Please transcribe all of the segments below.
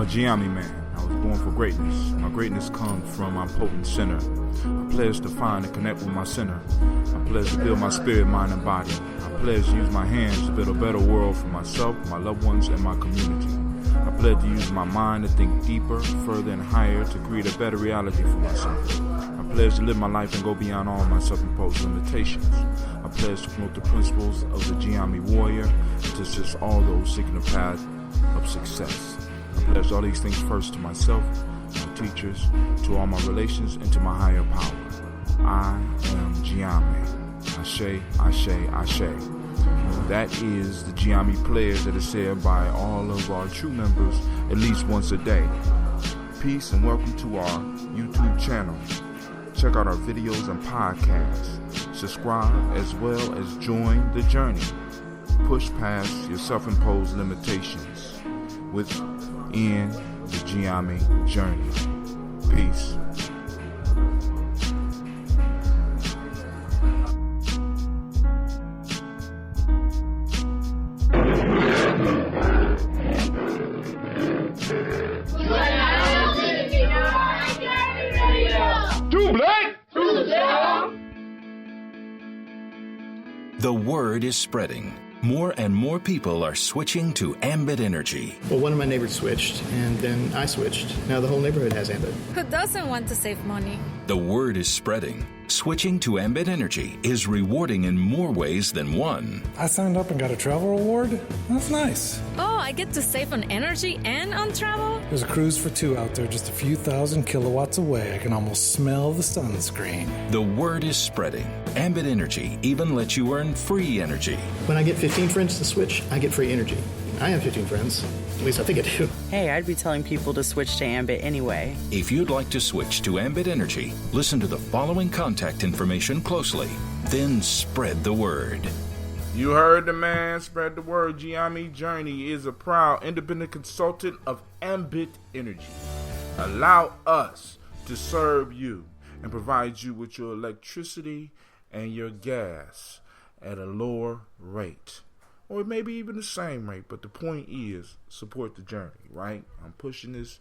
Gye-Nyame man. I was born for greatness. My greatness comes from my potent center. I pledge to find and connect with my center. I pledge to build my spirit, mind, and body. I pledge to use my hands to build a better world for myself, my loved ones, and my community. I pledge to use my mind to think deeper, further, and higher to create a better reality for myself. I pledge to live my life and go beyond all my self-imposed limitations. I pledge to promote the principles of the Gye-Nyame warrior and to assist all those seeking the path of success. I pledge all these things first to myself, my teachers, to all my relations, and to my higher power. I am Gye-Nyame. Ashe, Ashe, Ashe. That is the Gye-Nyame prayer that is said by all of our true members at least once a day. Peace and welcome to our YouTube channel. Check out our videos and podcasts. Subscribe as well as join the journey. Push past your self-imposed limitations within the Gye-Nyame journey. Peace. The word is spreading. More and more people are switching to Ambit Energy. Well, one of my neighbors switched, and then I switched. Now the whole neighborhood has Ambit. Who doesn't want to save money? The word is spreading. Switching to Ambit Energy is rewarding in more ways than one. I signed up and got a travel reward. That's nice. Oh, I get to save on energy and on travel? There's a cruise for two out there just a few thousand kilowatts away. I can almost smell the sunscreen. The word is spreading. Ambit Energy even lets you earn free energy. When I get 15 friends to switch, I get free energy. I have 15 friends. At least I think I do. Hey, I'd be telling people to switch to Ambit anyway. If you'd like to switch to Ambit Energy, listen to the following contact information closely. Then spread the word. You heard the man, spread the word. Gye-Nyame Journey is a proud independent consultant of Ambit Energy. Allow us to serve you and provide you with your electricity and your gas at a lower rate. Or maybe even the same rate, but the point is support the journey, right? I'm pushing this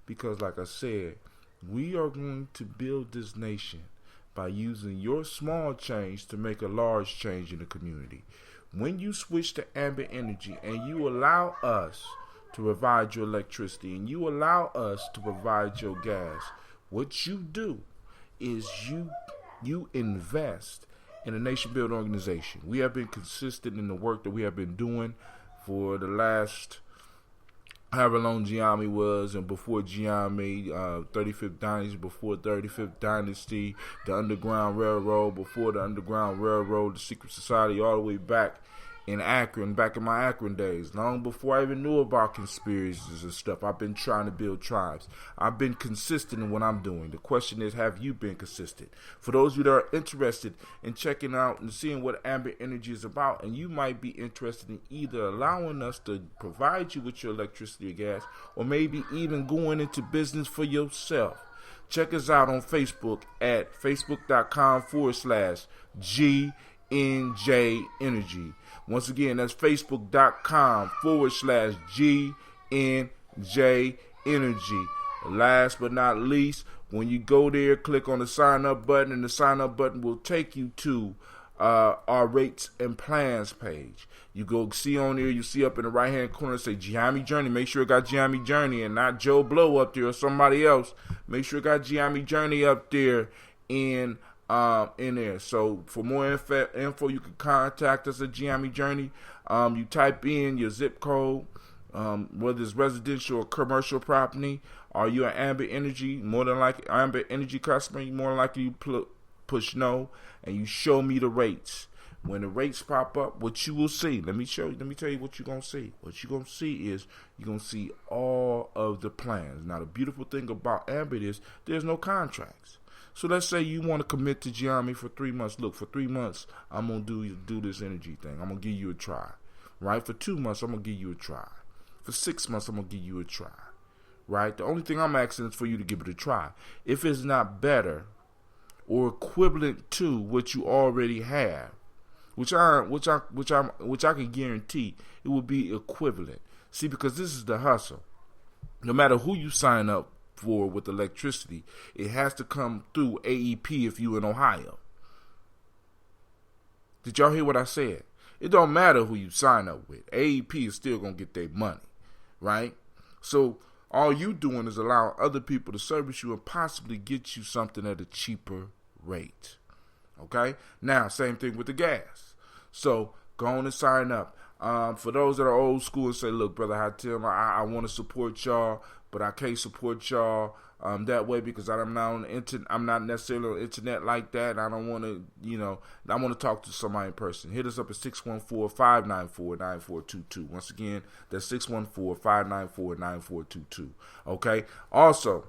because like I said, we are going to build this nation by using your small change to make a large change in the community. When you switch to Ambit Energy and you allow us to provide your electricity and you allow us to provide your gas, what you do is you invest in a nation-building organization. We have been consistent in the work that we have been doing for the last however long Gye-Nyame was, and before Gye-Nyame, 35th Dynasty, before 35th Dynasty, the Underground Railroad, before the Underground Railroad, the Secret Society, all the way back in Akron, back in my Akron days, long before I even knew about conspiracies and stuff. I've been trying to build tribes. I've been consistent in what I'm doing. The question is, have you been consistent? For those of you that are interested in checking out and seeing what Ambit Energy is about, and you might be interested in either allowing us to provide you with your electricity or gas, or maybe even going into business for yourself, check us out on Facebook at facebook.com/GNJ Energy. Once again, that's facebook.com/GNJ Energy. Last but not least, when you go there, click on the sign up button, and the sign up button will take you to our rates and plans page. You go see on there, you see up in the right hand corner, say Gye-Nyame Journey. Make sure it got Gye-Nyame Journey and not Joe Blow up there or somebody else. Make sure it got Gye-Nyame Journey up there in there. So for more info, you can contact us at Gye-Nyame Journey. You type in your zip code, whether it's residential or commercial property. Are you an Ambit Energy? More than likely, Ambit Energy customer. More than likely, you push no, and you show me the rates. When the rates pop up, what you will see, let me tell you what you're going to see. What you're going to see is, you're going to see all of the plans. Now, the beautiful thing about Ambit is there's no contracts. So let's say you want to commit to Gye-Nyame for 3 months. Look, for 3 months, I'm going to do this energy thing. I'm going to give you a try. Right? For 2 months, I'm going to give you a try. For 6 months, I'm going to give you a try. Right? The only thing I'm asking is for you to give it a try. If it's not better or equivalent to what you already have, which I can guarantee it will be equivalent. See, because this is the hustle. No matter who you sign up for with electricity, it has to come through AEP if you in Ohio. Did y'all hear what I said? It don't matter who you sign up with. AEP is still going to get their money, right? So all you doing is allowing other people to service you and possibly get you something at a cheaper rate. Okay? Now, same thing with the gas. So go on and sign up. For those that are old school and say, look, Brother Hatim, I want to support y'all, but I can't support y'all that way because I'm not on the internet. I'm not necessarily on the internet like that. And I don't want to, I want to talk to somebody in person. Hit us up at 614-594-9422. Once again, that's 614-594-9422. Okay? Also,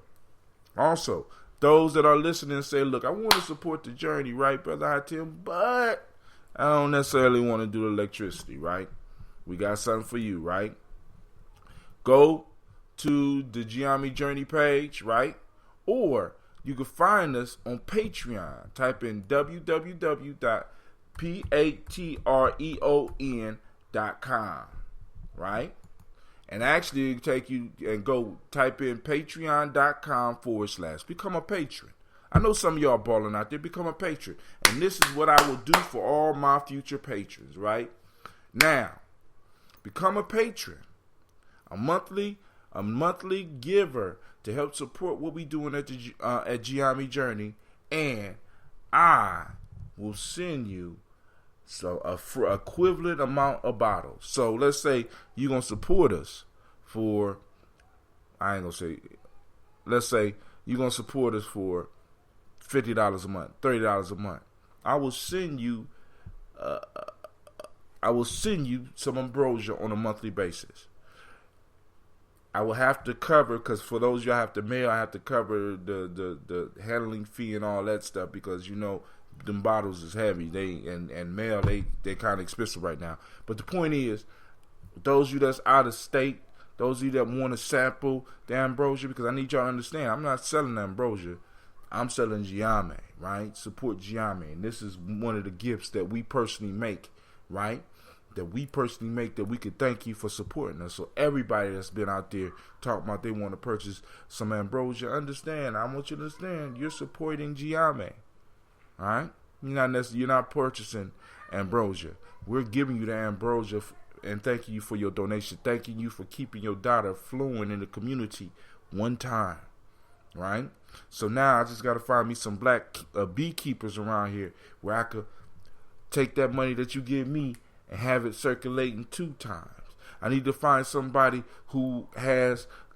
those that are listening say, look, I want to support the journey, right, Brother Hatim, but I don't necessarily want to do electricity, right? We got something for you, right? Go to the Gye-Nyame Journey page, right? Or you can find us on Patreon. Type in www.patreon.com, right? And actually take you and go type in patreon.com/become a patron. I know some of y'all balling out there. Become a patron. And this is what I will do for all my future patrons, right? Now, become a patron. A monthly giver to help support what we doing at Gye-Nyame Journey, and I will send you a equivalent amount of bottles. So let's say you're gonna support us for, let's say you're gonna support us for $50 a month, $30 a month. I will send you some ambrosia on a monthly basis. I will have to cover, because for those y'all have to mail, I have to cover the handling fee and all that stuff, because them bottles is heavy. And mail, they kind of expensive right now. But the point is, those of you that's out of state, those of you that want to sample the ambrosia, because I need y'all to understand, I'm not selling ambrosia. I'm selling Gye-Nyame, right? Support Gye-Nyame. And this is one of the gifts that we personally make, right? That we could thank you for supporting us. So everybody that's been out there talking about they want to purchase some ambrosia, understand, I want you to understand, you're supporting Gye-Nyame, all right? You're not purchasing ambrosia. We're giving you the ambrosia and thanking you for your donation, thanking you for keeping your daughter flowing in the community one time, right? So now I just got to find me some black beekeepers around here where I could take that money that you give me and have it circulating 2 times. I need to find somebody who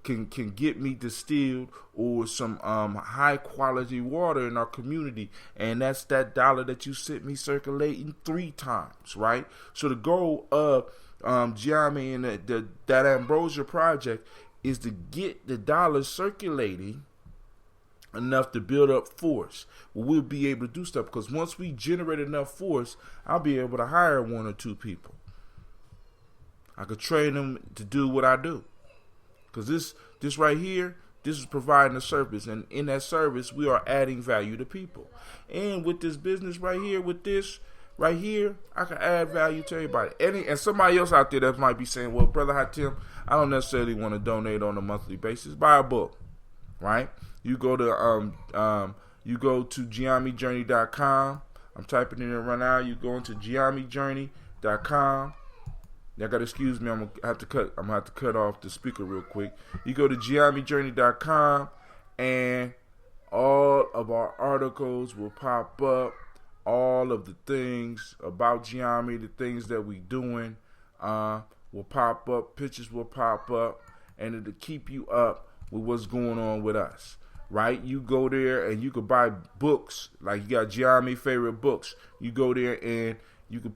can get me distilled or some high quality water in our community, and that's that dollar that you sent me circulating 3 times, right? So the goal of Gye-Nyame and that Ambrosia project is to get the dollars circulating enough to build up force. We'll be able to do stuff, because once we generate enough force, I'll be able to hire 1 or 2 people. I could train them to do what I do, because this right here, this is providing a service, and in that service we are adding value to people. And with this business right here, with this right here, I can add value to everybody. And somebody else out there that might be saying, well, Brother Hatim, I don't necessarily want to donate on a monthly basis. Buy a book, right? You go to Gye-Nyame-Journey.com. I'm typing it in right now. You go into Gye-Nyame-Journey.com. Y'all gotta excuse me. I'm gonna have to cut off the speaker real quick. You go to Gye-Nyame-Journey.com, and all of our articles will pop up. All of the things about Gye-Nyame, the things that we doing, will pop up. Pictures will pop up, and it'll keep you up with what's going on with us. Right? You go there and you can buy books. Like, you got Gye-Nyame favorite books. You go there and you can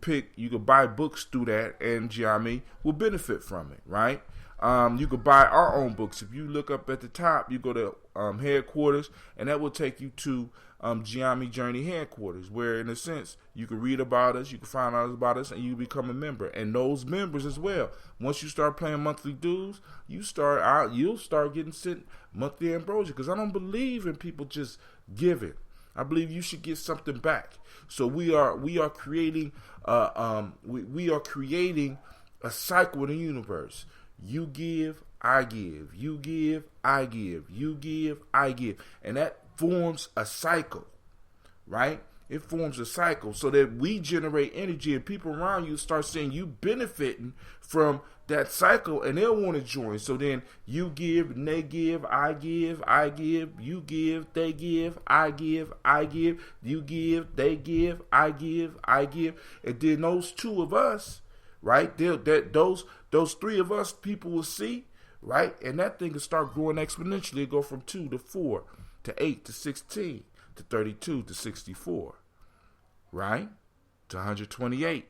buy books through that, and Gye-Nyame will benefit from it, right? You could buy our own books. If you look up at the top, you go to headquarters, and that will take you to Gye-Nyame Journey headquarters, where in a sense you can read about us, you can find out about us, and you become a member. And those members as well, once you start paying monthly dues, you'll start getting sent monthly ambrosia, because I don't believe in people just giving. I believe you should get something back. So we are creating we are creating a cycle in the universe. You give, I give. You give, I give. You give, I give. And that forms a cycle, right? It forms a cycle so that we generate energy and people around you start seeing you benefiting from that cycle and they'll want to join. So then you give and they give, I give, you give, they give, I give, you give, they give, I give. And then those two of us, right? Those three of us people will see, right? And that thing will start growing exponentially. It'll go from 2 to 4 to 8 to 16 to 32 to 64, right? To 128.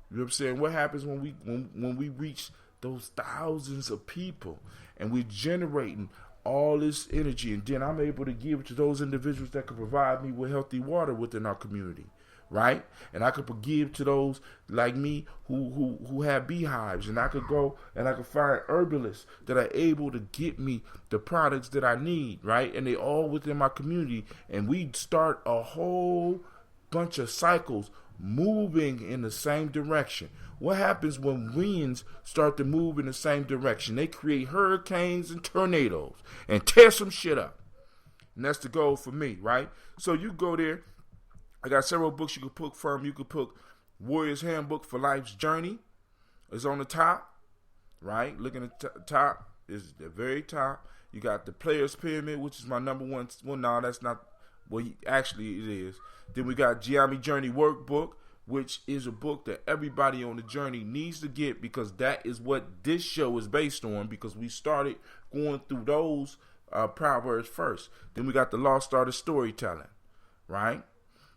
You know what I'm saying? What happens when we reach those thousands of people and we're generating all this energy, and then I'm able to give it to those individuals that can provide me with healthy water within our community, right? And I could give to those like me who have beehives, and I could go and I could find herbalists that are able to get me the products that I need, right? And they all within my community, and we start a whole bunch of cycles moving in the same direction. What happens when winds start to move in the same direction? They create hurricanes and tornadoes and tear some shit up. And that's the goal for me, right? So you go there. I got several books you can pick from. You can pick Warrior's Handbook for Life's Journey. It's on the top, right? Looking at the top is the very top. You got the Player's Pyramid, which is my number one. Well, no, that's not. Well, actually, it is. Then we got Gye-Nyame Journey Workbook, which is a book that everybody on the journey needs to get, because that is what this show is based on, because we started going through those proverbs first. Then we got the Lost Art of Storytelling, right?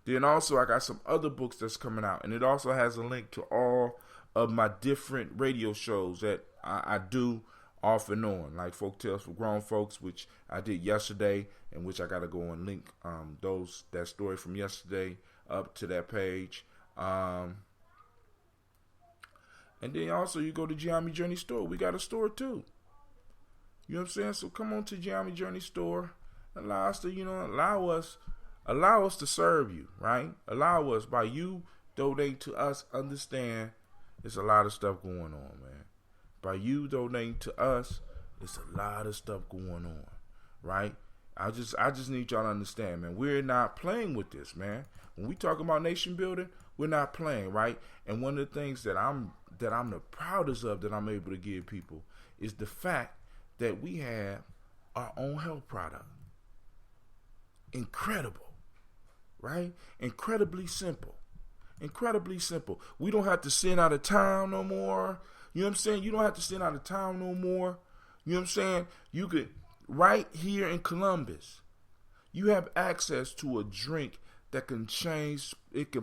Then also I got some other books that's coming out, and it also has a link to all of my different radio shows that I do off and on, like Folk Tales for Grown Folks, which I did yesterday, and which I got to go and link that story from yesterday up to that page. And then also you go to Gye-Nyame Journey Store. We got a store too. You know what I'm saying? So come on to Gye-Nyame Journey Store. Allow us to serve you, right? Allow us, by you donating to us, understand there's a lot of stuff going on, man. By you donating to us, it's a lot of stuff going on, right? I just need y'all to understand, man. We're not playing with this, man. When we talk about nation building, we're not playing, right? And one of the things that I'm the proudest of that I'm able to give people is the fact that we have our own health product. Incredible, right? Incredibly simple. We don't have to send out of town no more. You know what I'm saying? You don't have to send out of town no more. You know what I'm saying? You could, right here in Columbus, you have access to a drink that can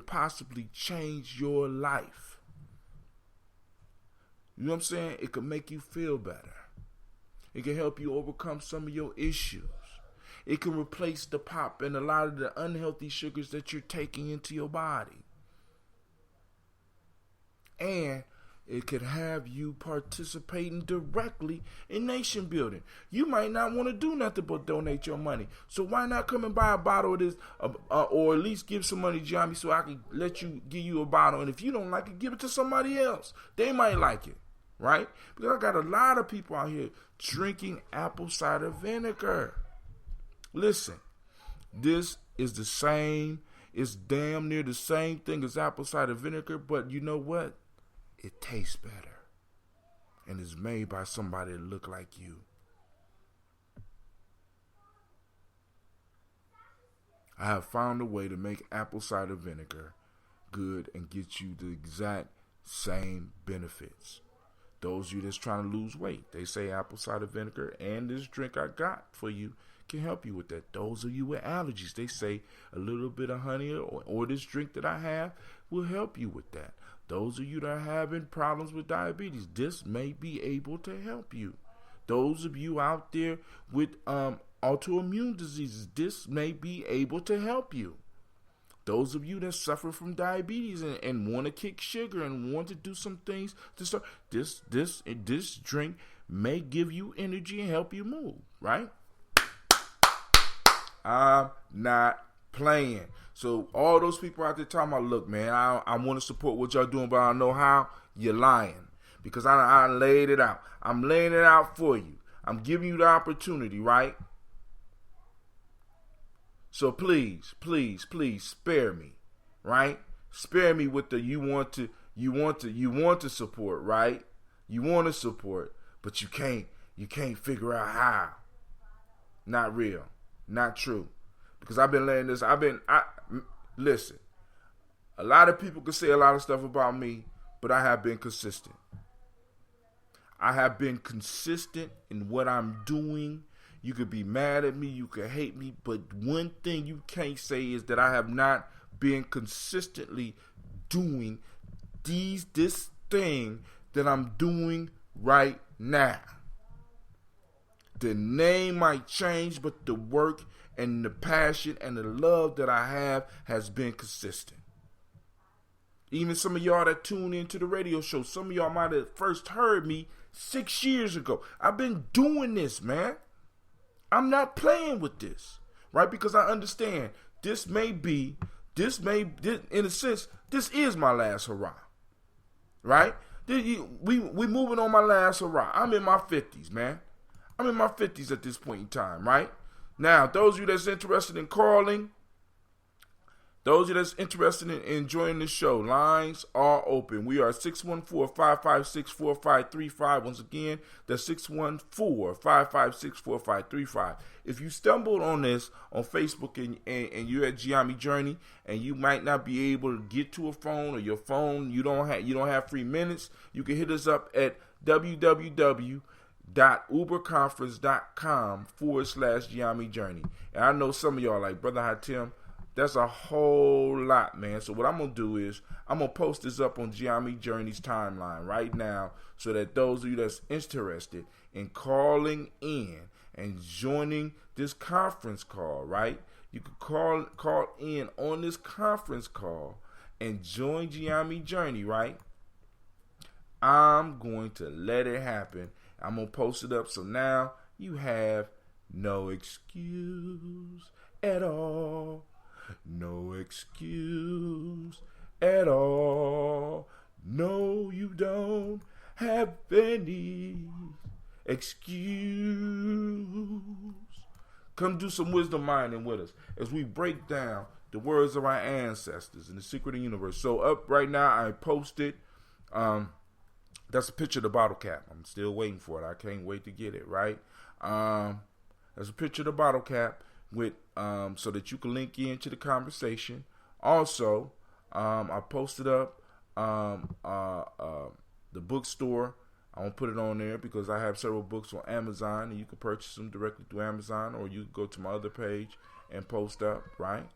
possibly change your life. You know what I'm saying? It can make you feel better. It can help you overcome some of your issues. It can replace the pop and a lot of the unhealthy sugars that you're taking into your body. And it could have you participating directly in nation building. You might not want to do nothing but donate your money. So why not come and buy a bottle of this, or at least give some money to Gye-Nyame so I can give you a bottle. And if you don't like it, give it to somebody else. They might like it, right? Because I got a lot of people out here drinking apple cider vinegar. Listen, this is the same. It's damn near the same thing as apple cider vinegar, but you know what? It tastes better, and it's made by somebody that look like you. I have found a way to make apple cider vinegar good and get you the exact same benefits. Those of you that's trying to lose weight, they say apple cider vinegar and this drink I got for you can help you with that. Those of you with allergies, they say a little bit of honey or this drink that I have will help you with that. Those of you that are having problems with diabetes, this may be able to help you. Those of you out there with autoimmune diseases, this may be able to help you. Those of you that suffer from diabetes and want to kick sugar and want to do some things to start, this drink may give you energy and help you move, right? I'm not playing. So all those people out there talking about, look, man, I want to support what y'all doing, but I don't know how. You're lying. because I laid it out. I'm laying it out for you. I'm giving you the opportunity, right? So please, please, please spare me, right? Spare me with the you want to support, right? You want to support, but you can't figure out how. Not real, not true. Because I've been laying this, listen, a lot of people can say a lot of stuff about me, but I have been consistent. I have been consistent in what I'm doing. You could be mad at me, you could hate me, but one thing you can't say is that I have not been consistently doing this thing that I'm doing right now. The name might change, but the work and the passion and the love that I have has been consistent. Even some of y'all that tune into the radio show, some of y'all might have first heard me 6 years ago. I've been doing this, man. I'm not playing with this, right? Because I understand this in a sense, this is my last hurrah, right? We moving on my last hurrah. I'm in my 50s, man. I'm in my 50s at this point in time, right? Now, those of you that's interested in calling, those of you that's interested in enjoying the show, lines are open. We are 614-556-4535. Once again, that's 614-556-4535. If you stumbled on this on Facebook and you're at Gye-Nyame Journey and you might not be able to get to a phone, or your phone, you don't have free minutes, you can hit us up at www.uberconference.com/Gye-Nyame Journey. And I know some of y'all like, Brother Hatim, that's a whole lot, man. So what I'm going to do is I'm going to post this up on Gye-Nyame Journey's timeline right now so that those of you that's interested in calling in and joining this conference call, right? You can call in on this conference call and join Gye-Nyame Journey, right? I'm going to let it happen. I'm going to post it up so now you have no excuse at all. No excuse at all. No, you don't have any excuse. Come do some wisdom mining with us as we break down the words of our ancestors in the secret of the universe. So up right now, I posted, that's a picture of the bottle cap. I'm still waiting for it. I can't wait to get it, right? There's a picture of the bottle cap with so that you can link into the conversation. Also, I posted up the bookstore. I won't put it on there because I have several books on Amazon, and you can purchase them directly through Amazon, or you can go to my other page and post up, right?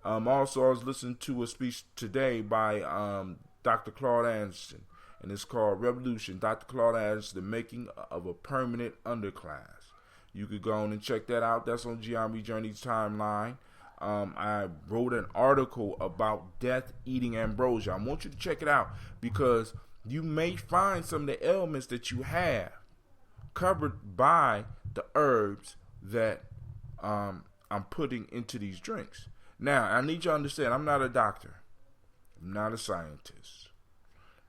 Also, I was listening to a speech today by Dr. Claude Anderson, and it's called Revolution, Dr. Claude Anderson, The Making of a Permanent Underclass. You could go on and check that out. That's on Gye-Nyame Journey's timeline. I wrote an article about death eating ambrosia. I want you to check it out because you may find some of the ailments that you have covered by the herbs that I'm putting into these drinks. Now, I need you to understand, I'm not a doctor. I'm not a scientist.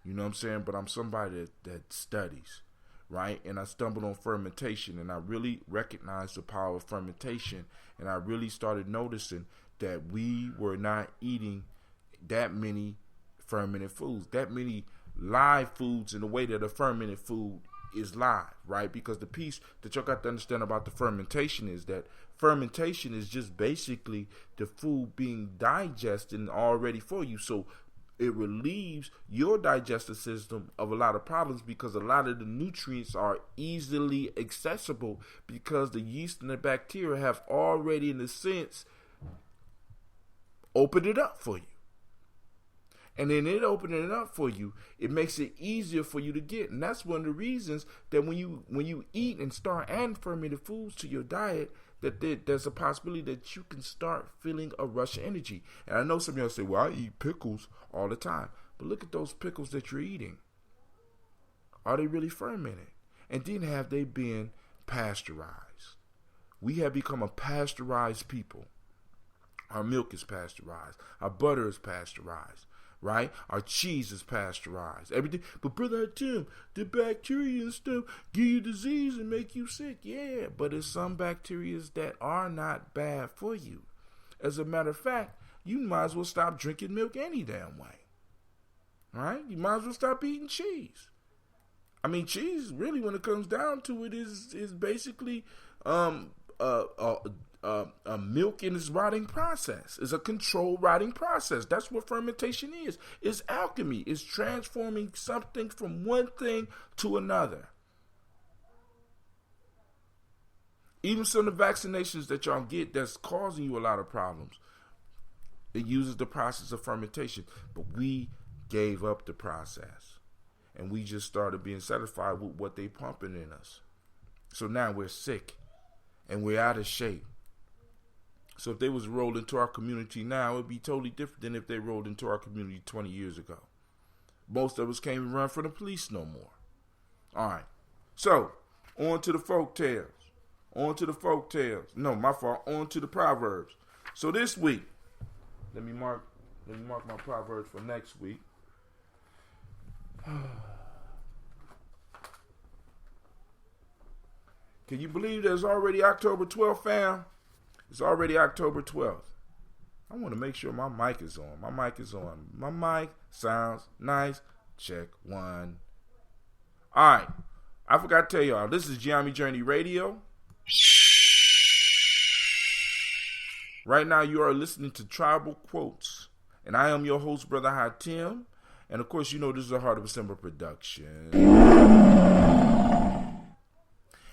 You know what I'm saying? But I'm somebody that studies. Right? And I stumbled on fermentation, and I really recognized the power of fermentation, and I really started noticing that we were not eating that many fermented foods, that many live foods in the way that a fermented food is live, right? Because the piece that y'all got to understand about the fermentation is that fermentation is just basically the food being digested and already for you. So it relieves your digestive system of a lot of problems because a lot of the nutrients are easily accessible because the yeast and the bacteria have already, in a sense, opened it up for you. And then it opening it up for you, it makes it easier for you to get. And that's one of the reasons that when you eat and start adding fermented foods to your diet, that there's a possibility that you can start feeling a rush of energy. And I know some of y'all say, well, I eat pickles all the time. But look at those pickles that you're eating. Are they really fermented? And then have they been pasteurized? We have become a pasteurized people. Our milk is pasteurized. Our butter is pasteurized. right? Our cheese is pasteurized. Everything. But Brother Tim, the bacteria and stuff give you disease and make you sick. Yeah, but there's some bacteria that are not bad for you. As a matter of fact, you might as well stop drinking milk any damn way. Right? You might as well stop eating cheese. I mean, cheese, really, when it comes down to it, is basically a milk in its rotting process. It's a controlled rotting process. That's what fermentation is. It's alchemy. It's transforming something from one thing to another. Even some of the vaccinations that y'all get that's causing you a lot of problems, it uses the process of fermentation. But we gave up the process. And we just started being satisfied with what they pumping in us. So now we're sick. And we're out of shape. So if they was rolled into our community now, it would be totally different than if they rolled into our community 20 years ago. Most of us can't even run for the police no more. All right. So, on to the folk tales. On to the folk tales. No, my fault. On to the Proverbs. So this week, let me mark my Proverbs for next week. Can you believe there's already October 12th, fam? It's already October 12th. I want to make sure my mic is on. My mic is on. My mic sounds nice. Check one. All right. I forgot to tell y'all, this is Gye-Nyame Journey Radio. Right now you are listening to Tribal Quotes. And I am your host, Brother Hatim. And of course, you know this is a Heart of December production.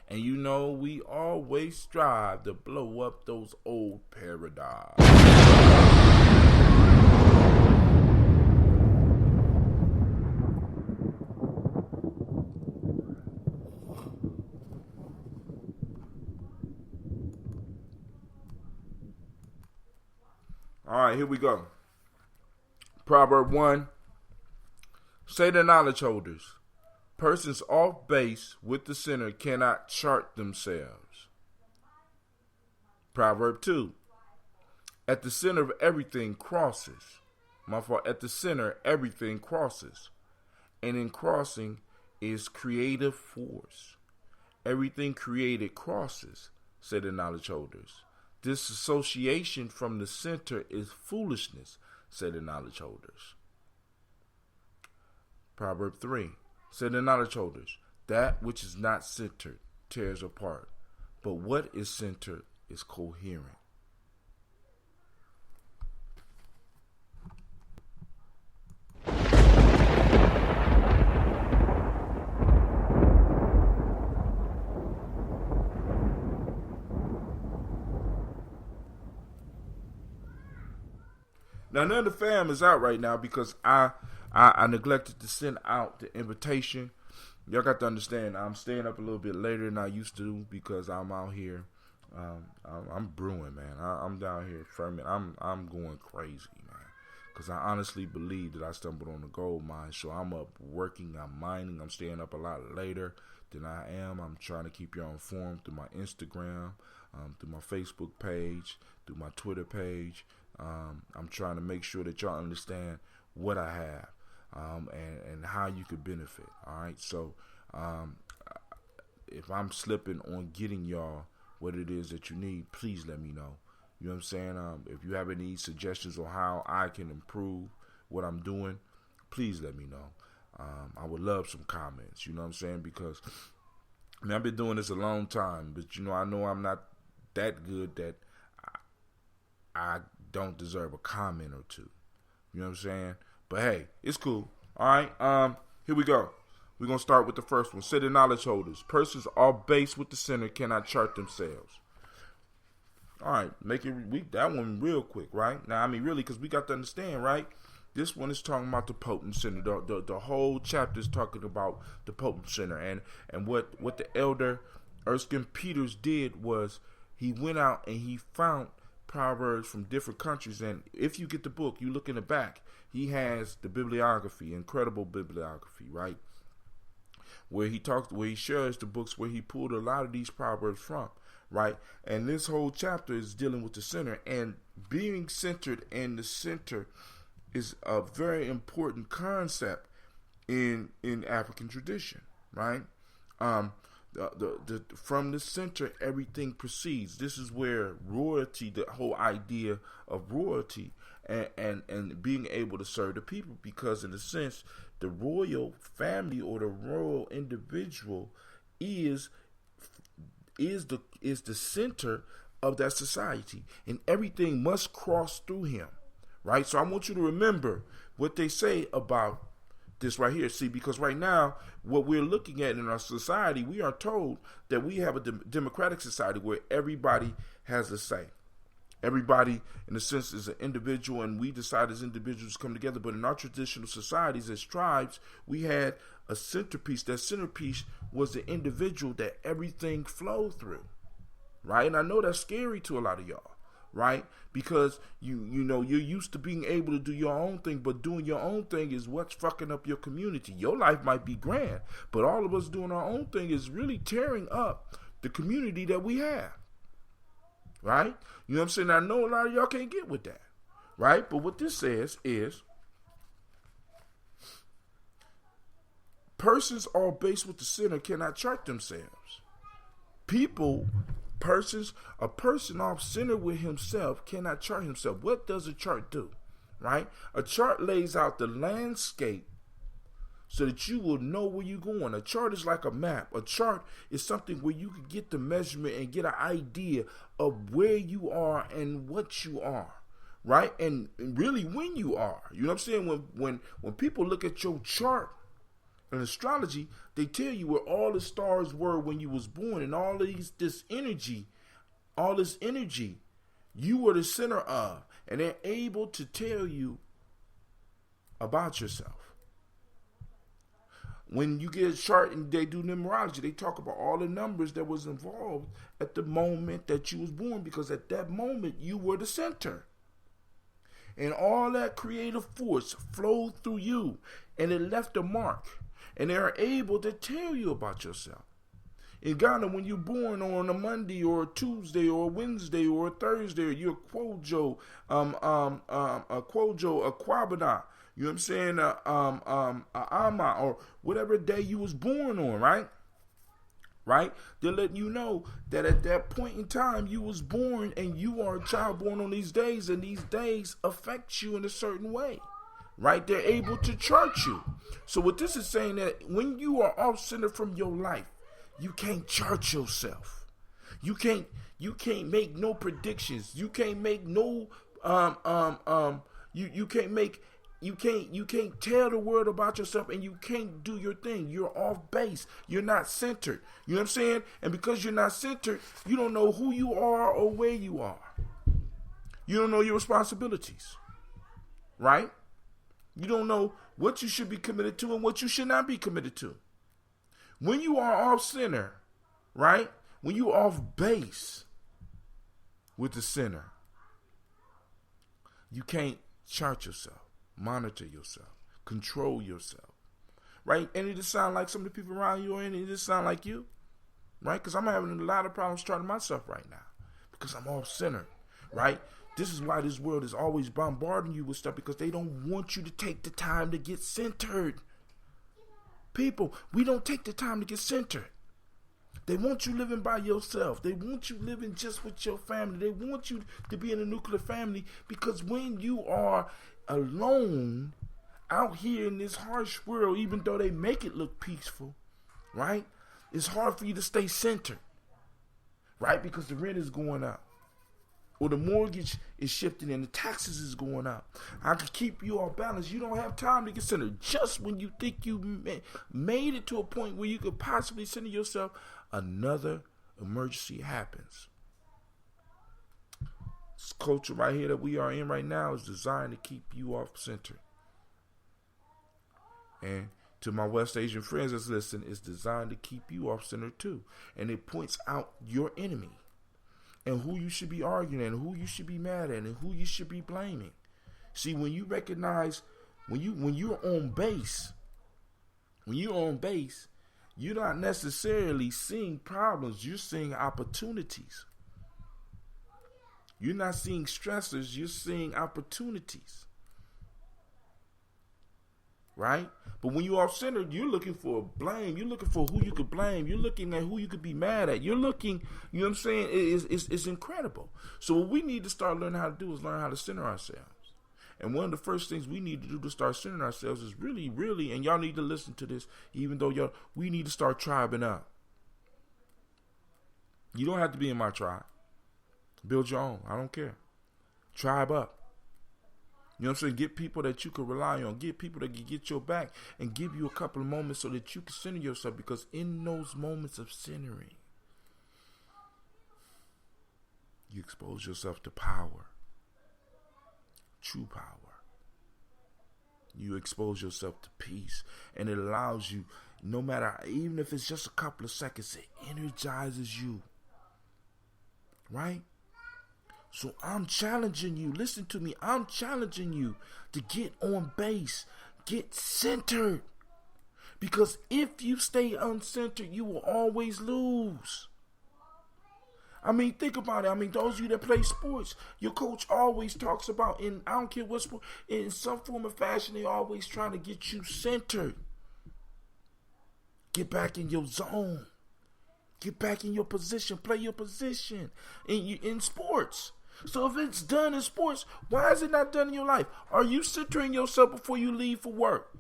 And you know we always strive to blow up those old paradigms. All right, here we go. Proverb 1. Say to knowledge holders, persons off base with the center cannot chart themselves. Proverb 2. At the center of everything crosses. At the center, everything crosses. And in crossing is creative force. Everything created crosses, say the knowledge holders. Disassociation from the center is foolishness, say the knowledge holders. Proverb 3. Say the knowledge holders, that which is not centered tears apart, but what is centered is coherent. Now, none of the fam is out right now because I neglected to send out the invitation. Y'all got to understand, I'm staying up a little bit later than I used to because I'm out here. I'm brewing, man. I'm down here fermenting. I'm going crazy, man, because I honestly believe that I stumbled on the gold mine. So I'm up working, I'm mining, I'm staying up a lot later than I am. I'm trying to keep y'all informed through my Instagram, through my Facebook page, through my Twitter page. I'm trying to make sure that y'all understand what I have and how you could benefit. All right. So if I'm slipping on getting y'all what it is that you need, please let me know. You know what I'm saying? If you have any suggestions on how I can improve what I'm doing, please let me know. I would love some comments. You know what I'm saying? Because I've been doing this a long time, but I know I'm not that good that I don't deserve a comment or two. You know what I'm saying? But hey, it's cool. All right, here we go. We're going to start with the first one. Say the knowledge holders. Persons all based with the center cannot chart themselves. All right, make it that one real quick, right? Now, I mean, really, because we got to understand, right? This one is talking about the potent center. The whole chapter is talking about the potent center. And what the elder Erskine Peters did was he went out and he found Proverbs from different countries, and if you get the book, you look in the back, he has the bibliography, incredible bibliography, right? Where he shares the books where he pulled a lot of these proverbs from, right? And this whole chapter is dealing with the center and being centered in the center is a very important concept in African tradition, right? From the center, everything proceeds. This is where royalty, the whole idea of royalty, and being able to serve the people, because in a sense, the royal family or the royal individual is the center of that society, and everything must cross through him, right? So I want you to remember what they say about this right here. See, because right now, what we're looking at in our society, we are told that we have a democratic society where everybody has a say. Everybody, in a sense, is an individual, and we decide as individuals to come together. But in our traditional societies, as tribes, we had a centerpiece. That centerpiece was the individual that everything flowed through, right? And I know that's scary to a lot of y'all, right? Because you know you're used to being able to do your own thing, but doing your own thing is what's fucking up your community. Your life might be grand, but all of us doing our own thing is really tearing up the community that we have, right? You know what I'm saying? I know a lot of y'all can't get with that, right? But what this says is persons all based with the center cannot chart themselves. A person off center with himself cannot chart himself. What does a chart do, right? A chart lays out the landscape so that you will know where you're going. A chart is like a map. A chart is something where you can get the measurement and get an idea of where you are and what you are, right? And really when you are. You know what I'm saying? When people look at your chart in astrology, they tell you where all the stars were when you was born, and all this energy you were the center of, and they're able to tell you about yourself. When you get a chart and they do numerology, they talk about all the numbers that was involved at the moment that you was born, because at that moment you were the center. And all that creative force flowed through you, and it left a mark. And they are able to tell you about yourself. In Ghana, when you're born on a Monday or a Tuesday or a Wednesday or a Thursday, or you're a Kwojo, a Kwabena, you know what I'm saying, a Ama, or whatever day you was born on, right? Right? They're letting you know that at that point in time you was born, and you are a child born on these days, and these days affect you in a certain way. Right? They're able to chart you. So what this is saying, that when you are off center from your life, you can't chart yourself. You can't make no predictions. You can't make no you can't tell the world about yourself, and you can't do your thing. You're off base. You're not centered. You know what I'm saying? And because you're not centered, you don't know who you are or where you are. You don't know your responsibilities. Right? You don't know what you should be committed to and what you should not be committed to. When you are off center, right? When you are off base with the center, you can't chart yourself, monitor yourself, control yourself, right? Any of this sound like some of the people around you, or any of this sound like you, right? Because I'm having a lot of problems charting myself right now because I'm off center, right? This is why this world is always bombarding you with stuff, because they don't want you to take the time to get centered. People, we don't take the time to get centered. They want you living by yourself. They want you living just with your family. They want you to be in a nuclear family, because when you are alone out here in this harsh world, even though they make it look peaceful, right? It's hard for you to stay centered, right? Because the rent is going up, or the mortgage is shifting and the taxes is going up. I can keep you off balance. You don't have time to get centered. Just when you think you made it to a point where you could possibly center yourself, another emergency happens. This culture right here that we are in right now is designed to keep you off center. And to my West Asian friends that's listening, it's designed to keep you off center too. And it points out your enemy, and who you should be arguing, and who you should be mad at, and who you should be blaming. See, when you recognize, when you're on base, you're not necessarily seeing problems. You're seeing opportunities. You're not seeing stressors. You're seeing opportunities. right? But when you're off-centered, you're looking for blame. You're looking for who you could blame. You're looking at who you could be mad at. You're looking, you know what I'm saying? It's incredible. So what we need to start learning how to do is learn how to center ourselves. And one of the first things we need to do to start centering ourselves is really, and y'all need to listen to this, even though we need to start tribing up. You don't have to be in my tribe. Build your own. I don't care. Tribe up. You know what I'm saying? Get people that you can rely on. Get people that can get your back and give you a couple of moments so that you can center yourself. Because in those moments of centering, you expose yourself to power. True power. You expose yourself to peace. And it allows you, no matter, even if it's just a couple of seconds, it energizes you. Right? So I'm challenging you. Listen to me. I'm challenging you to get on base. Get centered. Because if you stay uncentered, you will always lose. I mean, think about it. I mean, those of you that play sports, your coach always talks about, I don't care what sport, in some form or fashion, they always trying to get you centered. Get back in your zone. Get back in your position. Play your position in sports. So if it's done in sports, why is it not done in your life? Are you centering yourself before you leave for work?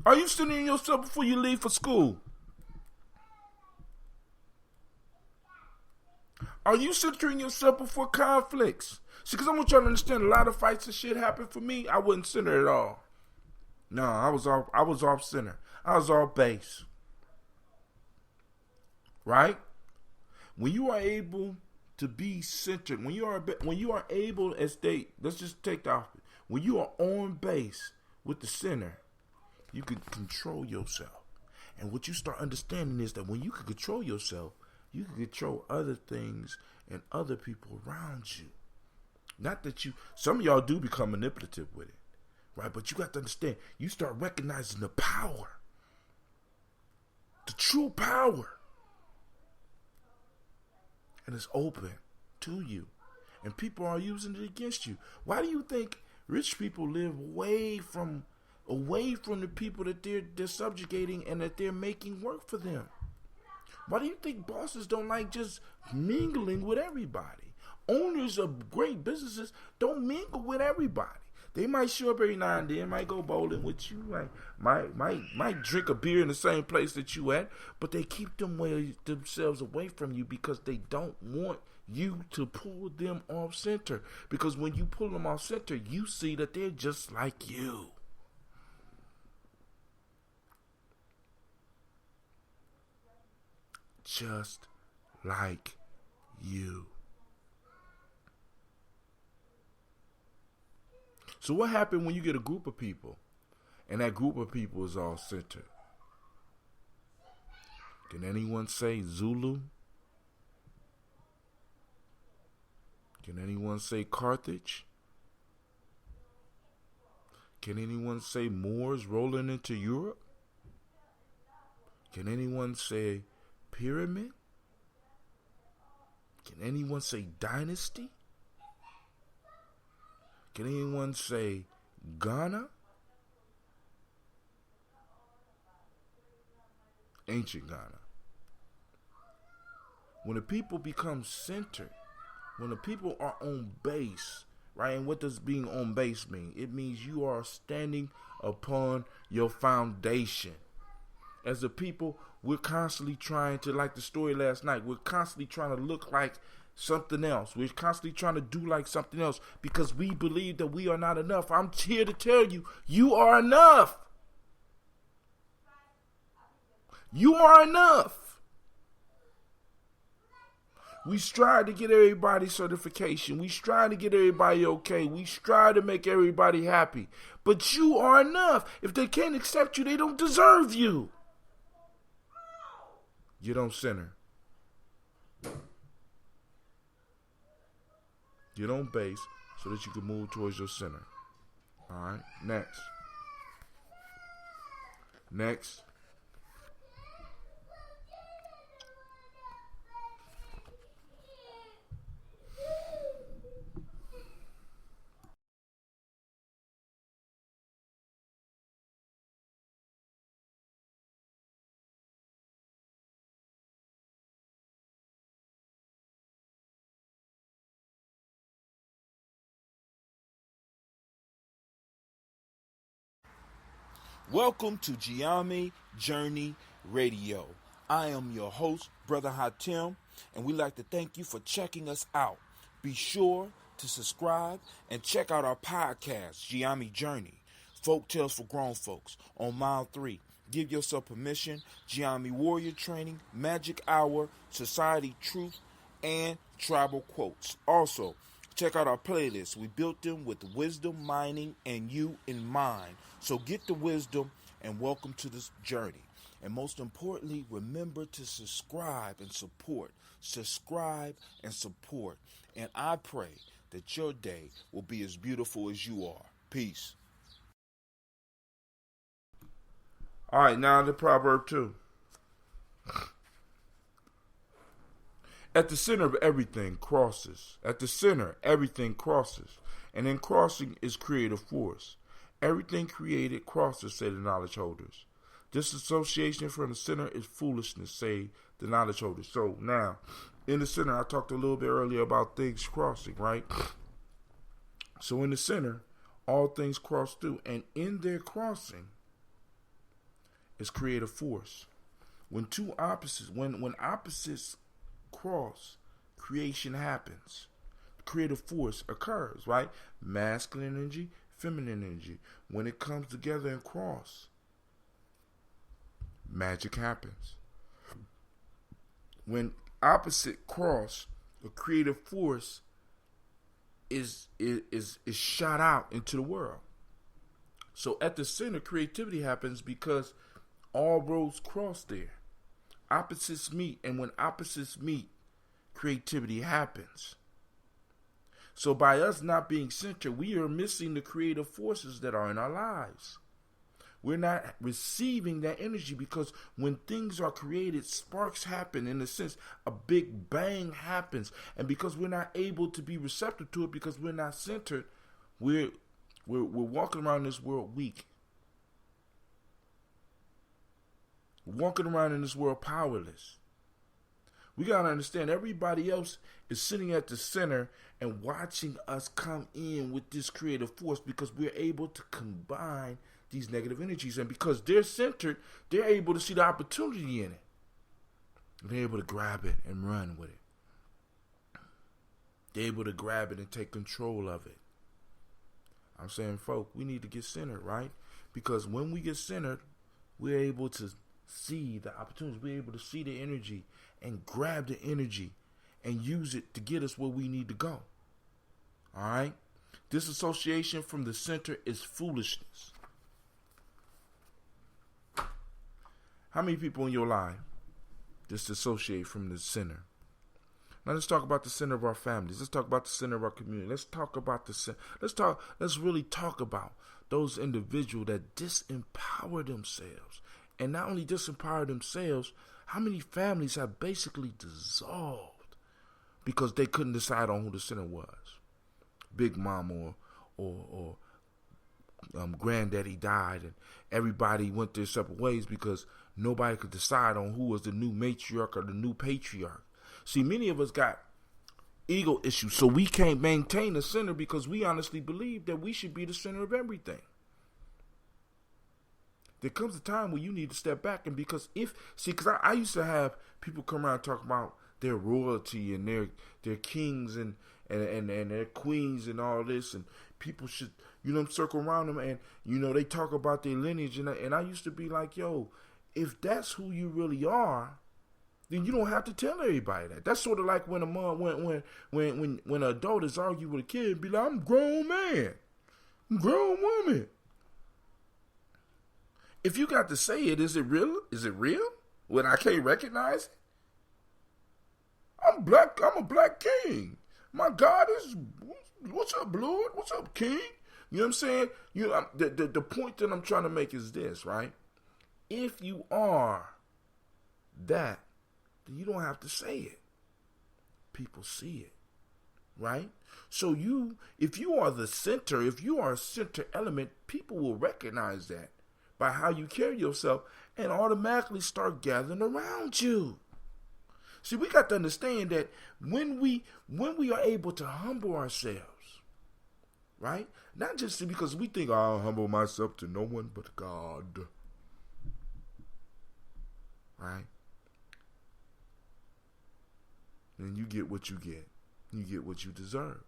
Are you centering yourself before you leave for school? Are you centering yourself before conflicts? See, because I want y'all to understand, a lot of fights and shit happen for me. I wasn't centered at all. No, I was off center. I was off base. Right? When you are able to be centered, when you are able, let's just take the opposite. When you are on base with the center, you can control yourself. And what you start understanding is that when you can control yourself, you can control other things and other people around you. Not that some of y'all do become manipulative with it, right? But you got to understand, you start recognizing the power, the true power. And it's open to you. And people are using it against you. Why do you think rich people live away from the people that they're subjugating and that they're making work for them? Why do you think bosses don't like just mingling with everybody? Owners of great businesses don't mingle with everybody. They might show up every now and then, might go bowling with you, might drink a beer in the same place that you at, but they keep themselves away from you because they don't want you to pull them off center. Because when you pull them off center, you see that they're just like you. Just like you. So what happened when you get a group of people and that group of people is all centered? Can anyone say Zulu? Can anyone say Carthage? Can anyone say Moors rolling into Europe? Can anyone say pyramid? Can anyone say dynasty? Can anyone say Ghana? Ancient Ghana. When the people become centered, when the people are on base, right? And what does being on base mean? It means you are standing upon your foundation. As a people, we're constantly trying to, like the story last night, we're constantly trying to look like something else. We're constantly trying to do like something else because we believe that we are not enough. I'm here to tell you, you are enough. You are enough. We strive to get everybody certification. We strive to get everybody okay. We strive to make everybody happy. But you are enough. If they can't accept you, they don't deserve you. Get on center. Get on base so that you can move towards your center. All right. Next. Welcome to Gye-Nyame Journey Radio. I am your host, Brother Hatim, and we'd like to thank you for checking us out. Be sure to subscribe and check out our podcast, Gye-Nyame Journey, Folk Tales for Grown Folks, on Mile 3. Give yourself permission, Gye-Nyame Warrior Training, Magic Hour, Society Truth, and Tribal Quotes. Also, check out our playlists. We built them with wisdom, mining, and you in mind. So get the wisdom and welcome to this journey. And most importantly, remember to subscribe and support. Subscribe and support. And I pray that your day will be as beautiful as you are. Peace. All right, now the proverb 2. At the center of everything crosses. At the center, everything crosses. And in crossing is creative force. Everything created crosses, say the knowledge holders. Disassociation from the center is foolishness, say the knowledge holders. So now, in the center, I talked a little bit earlier about things crossing, right? So in the center, all things cross through. And in their crossing is creative force. When opposites cross, creation happens. Creative force occurs, right? Masculine energy, feminine energy. When it comes together and cross, magic happens. When opposite cross, the creative force is shot out into the world. So at the center, creativity happens because all roads cross there. Opposites meet, and when opposites meet, creativity happens. So by us not being centered, we are missing the creative forces that are in our lives. We're not receiving that energy because when things are created, sparks happen. In a sense, a big bang happens. And because we're not able to be receptive to it, because we're not centered, we're walking around this world weak. Walking around in this world powerless. We got to understand everybody else is sitting at the center and watching us come in with this creative force because we're able to combine these negative energies. And because they're centered, they're able to see the opportunity in it. They're able to grab it and run with it. They're able to grab it and take control of it. I'm saying, folk, we need to get centered, right? Because when we get centered, we're able to see the opportunities. We're able to see the energy and grab the energy and use it to get us where we need to go. All right? Disassociation from the center is foolishness. How many people in your life disassociate from the center? Now let's talk about the center of our families. Let's talk about the center of our community. Let's talk about let's really talk about those individuals that disempower themselves. And not only disempower themselves, how many families have basically dissolved because they couldn't decide on who the center was? Big mom or granddaddy died and everybody went their separate ways because nobody could decide on who was the new matriarch or the new patriarch. See, many of us got ego issues, so we can't maintain the center because we honestly believe that we should be the center of everything. There comes a time where you need to step back and because I used to have people come around and talk about their royalty and their kings and their queens and all this, and people should, circle around them and, they talk about their lineage. And I used to be like, yo, if that's who you really are, then you don't have to tell everybody that. That's sort of like when a mom, when an adult is arguing with a kid, be like, I'm a grown man, I'm a grown woman. If you got to say it, is it real? Is it real? When I can't recognize it? I'm black. I'm a black king. My God is, what's up, Lord? What's up, King? You know what I'm saying? The point that I'm trying to make is this, right? If you are that, then you don't have to say it. People see it, right? So if you are the center, if you are a center element, people will recognize that by how you carry yourself and automatically start gathering around you. See, we got to understand that when we are able to humble ourselves, right? Not just because we think I'll humble myself to no one but God, right? And you get what you get. You get what you deserve.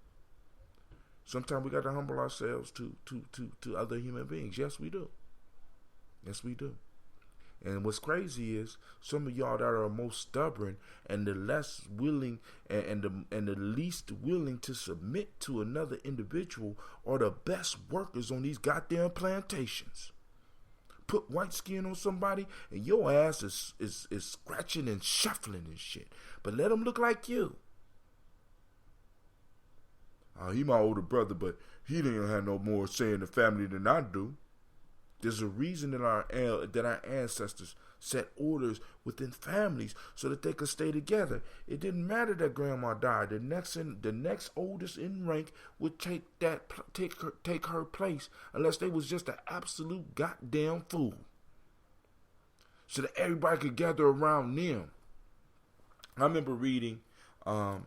Sometimes we got to humble ourselves to other human beings. Yes, we do. Yes, we do. And what's crazy is some of y'all that are most stubborn and the less willing and the least willing to submit to another individual are the best workers on these goddamn plantations. Put white skin on somebody and your ass is scratching and shuffling and shit. But let them look like you. He my older brother, but he didn't have no more say in the family than I do. There's a reason that our ancestors set orders within families so that they could stay together. It didn't matter that grandma died. The next oldest in rank would take her place unless they was just an absolute goddamn fool. So that everybody could gather around them. I remember reading a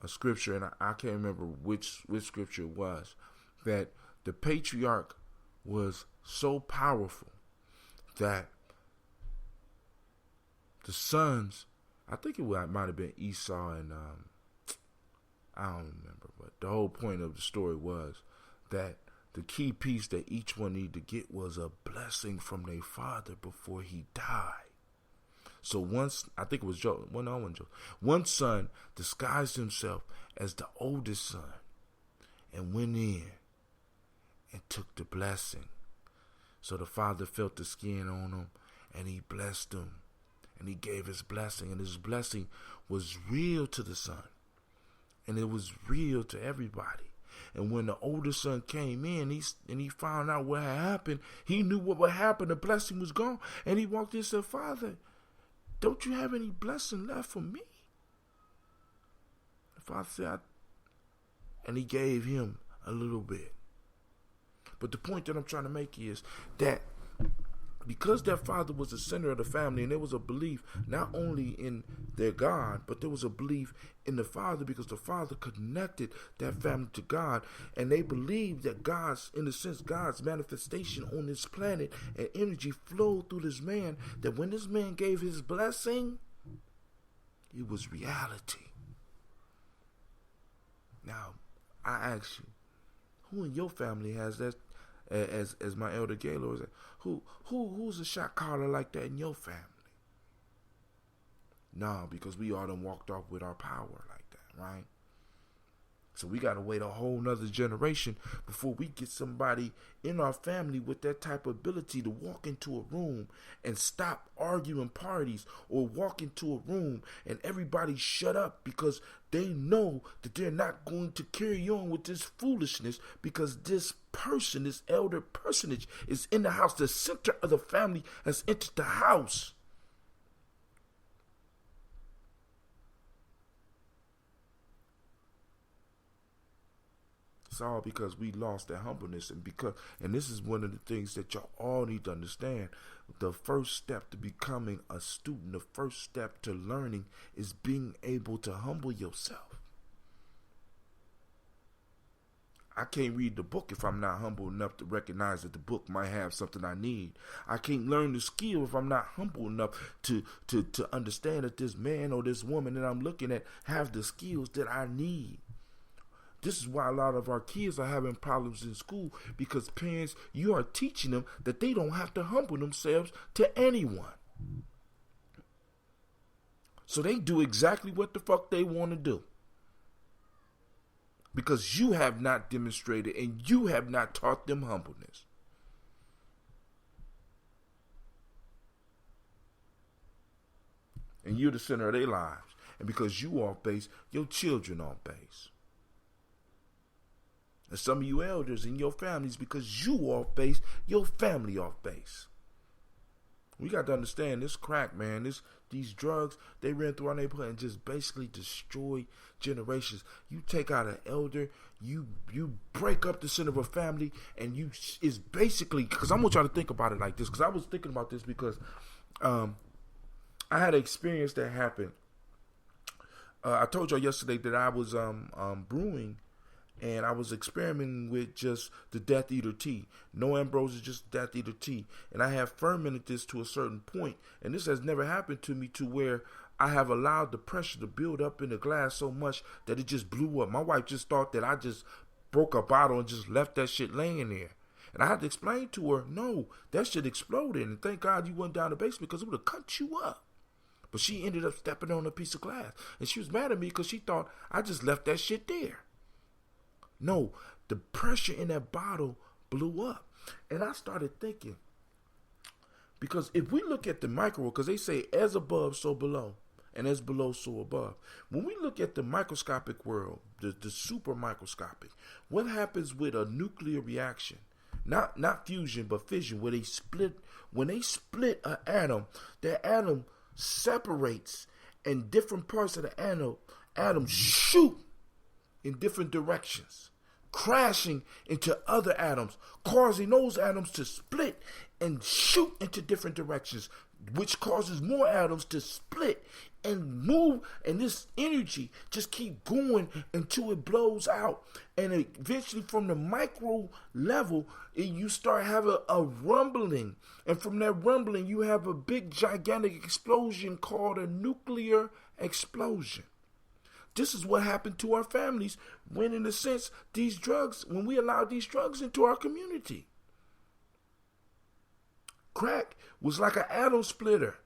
scripture, and I can't remember which scripture it was, that the patriarch was so powerful that the sons, I think it might have been Esau and I don't remember, but the whole point of the story was that the key piece that each one needed to get was a blessing from their father before he died. So once, I think it was Joe, one son disguised himself as the oldest son and went in and took the blessing. So the father felt the skin on him and he blessed him and he gave his blessing, and his blessing was real to the son and it was real to everybody. And when the older son came in, he found out what had happened. He knew what would happen. The blessing was gone. And he walked in and said, "Father, don't you have any blessing left for me?" The father said, and he gave him a little bit. But the point that I'm trying to make is that because their father was the center of the family, and there was a belief not only in their God, but there was a belief in the father, because the father connected that family to God, and they believed that God's manifestation on this planet and energy flowed through this man, that when this man gave his blessing, it was reality. Now, I ask you, who in your family has that? As my elder Gaylord said, who's a shot caller like that in your family? No, because we all done walked off with our power like that, right? So we got to wait a whole nother generation before we get somebody in our family with that type of ability to walk into a room and stop arguing parties, or walk into a room and everybody shut up because they know that they're not going to carry on with this foolishness because this person, this elder personage, is in the house. The center of the family has entered the house. It's all because we lost that humbleness, and this is one of the things that y'all all need to understand. The first step to becoming a student, the first step to learning, is being able to humble yourself. I can't read the book if I'm not humble enough to recognize that the book might have something I need. I can't learn the skill if I'm not humble enough to understand that this man or this woman that I'm looking at have the skills that I need. This is why a lot of our kids are having problems in school, because parents, you are teaching them that they don't have to humble themselves to anyone. So they do exactly what the fuck they want to do. Because you have not demonstrated and you have not taught them humbleness. And you're the center of their lives. And because you off base, your children off base. And some of you elders in your families, because you off base, your family off base. We got to understand this crack, man. These drugs, they ran through our neighborhood and just basically destroy generations. You take out an elder, you break up the center of a family, and it's basically, because I want y'all to think about it like this, because I was thinking about this because I had an experience that happened. I told y'all yesterday that I was brewing and I was experimenting with just the Death Eater tea. No ambrosia, just Death Eater tea. And I have fermented this to a certain point, and this has never happened to me to where I have allowed the pressure to build up in the glass so much that it just blew up. My wife just thought that I just broke a bottle and just left that shit laying there. And I had to explain to her, no, that shit exploded, and thank God you went down the basement because it would have cut you up. But she ended up stepping on a piece of glass, and she was mad at me because she thought I just left that shit there. No, the pressure in that bottle blew up. And I started thinking, because if we look at the micro, because they say as above, so below, and as below, so above. When we look at the microscopic world, the super microscopic, what happens with a nuclear reaction? Not fusion, but fission, where they split. When they split an atom, that atom separates, and different parts of the atom shoot in different directions, crashing into other atoms, causing those atoms to split and shoot into different directions, which causes more atoms to split and move, and this energy just keep going until it blows out. And eventually from the micro level, you start having a rumbling, and from that rumbling you have a big gigantic explosion called a nuclear explosion. This is what happened to our families when, in a sense, when we allowed these drugs into our community. Crack was like an atom splitter,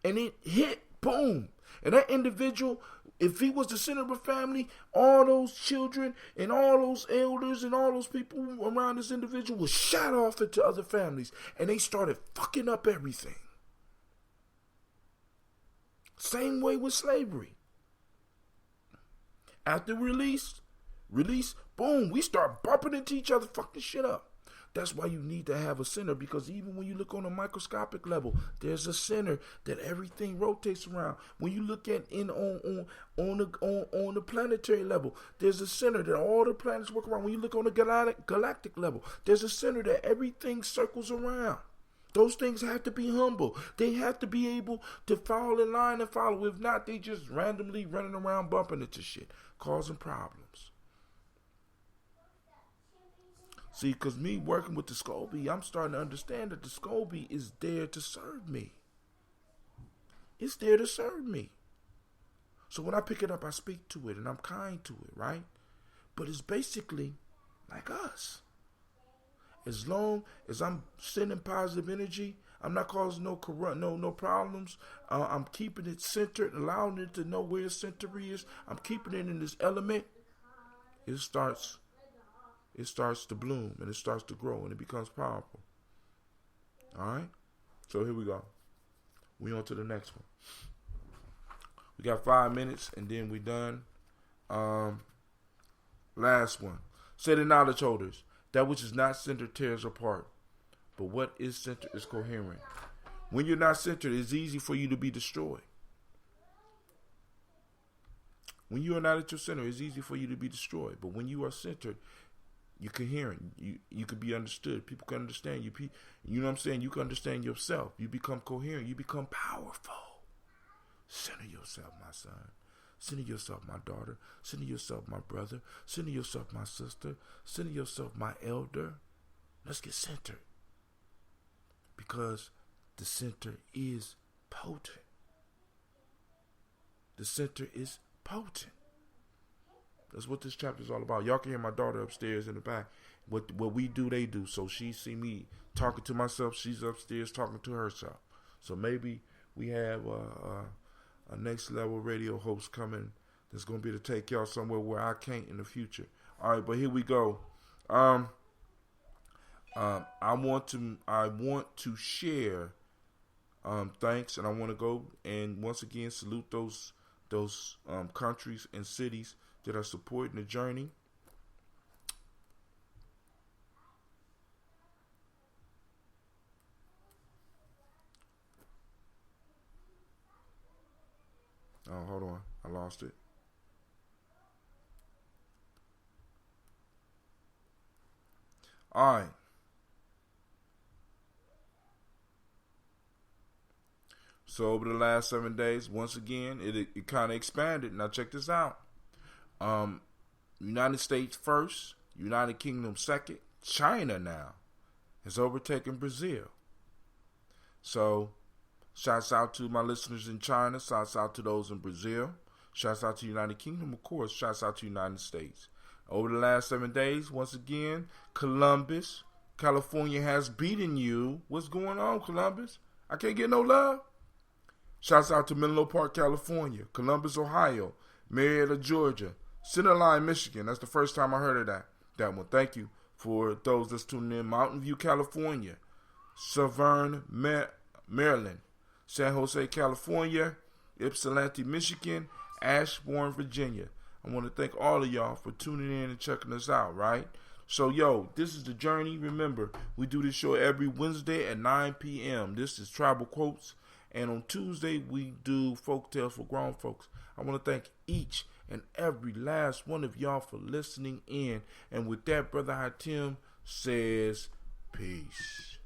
and it hit, boom. And that individual, if he was the center of a family, all those children and all those elders and all those people around this individual was shot off into other families, and they started fucking up everything. Same way with slavery. After release, boom, we start bumping into each other, fucking shit up. That's why you need to have a center, because even when you look on a microscopic level, there's a center that everything rotates around. When you look at on the planetary level, there's a center that all the planets work around. When you look on the galactic level, there's a center that everything circles around. Those things have to be humble. They have to be able to fall in line and follow. If not, they just randomly running around bumping into shit, causing problems. See, because me working with the SCOBY, I'm starting to understand that the SCOBY is there to serve me. It's there to serve me. So when I pick it up, I speak to it and I'm kind to it, right? But it's basically like us. As long as I'm sending positive energy, I'm not causing no problems. I'm keeping it centered, allowing it to know where its center is. I'm keeping it in this element. It starts to bloom, and it starts to grow, and it becomes powerful. All right? So here we go. We on to the next one. We got 5 minutes, and then we done. Last one. Say the knowledge holders. That which is not centered tears apart, but what is centered is coherent. When you're not centered, it's easy for you to be destroyed. When you are not at your center, it's easy for you to be destroyed. But when you are centered, you're coherent. You can be understood. People can understand you. You know what I'm saying? You can understand yourself. You become coherent. You become powerful. Center yourself, my son. Center yourself, my daughter. Center yourself, my brother. Center yourself, my sister. Center yourself, my elder. Let's get centered. Because the center is potent. The center is potent. That's what this chapter is all about. Y'all can hear my daughter upstairs in the back. What we do, they do. So she see me talking to myself. She's upstairs talking to herself. So maybe we have a next level radio host coming that's going to be able to take y'all somewhere where I can't in the future. All right, but here we go. I want to share thanks, and I want to go and once again salute those countries and cities that are supporting the journey. Oh, hold on. I lost it. All right. So over the last 7 days, once again, it kind of expanded. Now check this out. United States first, United Kingdom second. China now has overtaken Brazil. So, shouts out to my listeners in China. Shouts out to those in Brazil. Shouts out to United Kingdom, of course. Shouts out to United States. Over the last 7 days, once again, Columbus, California has beaten you. What's going on, Columbus? I can't get no love. Shouts out to Menlo Park, California, Columbus, Ohio, Marietta, Georgia, Center Line, Michigan. That's the first time I heard of that one. Thank you for those that's tuning in. Mountain View, California, Severn, Maryland, San Jose, California, Ypsilanti, Michigan, Ashbourne, Virginia. I want to thank all of y'all for tuning in and checking us out, right? So, this is The Journey. Remember, we do this show every Wednesday at 9 p.m. This is Tribal Quotes. And on Tuesday, we do Folk Tales for Grown Folks. I want to thank each and every last one of y'all for listening in. And with that, Brother Hatim says, peace.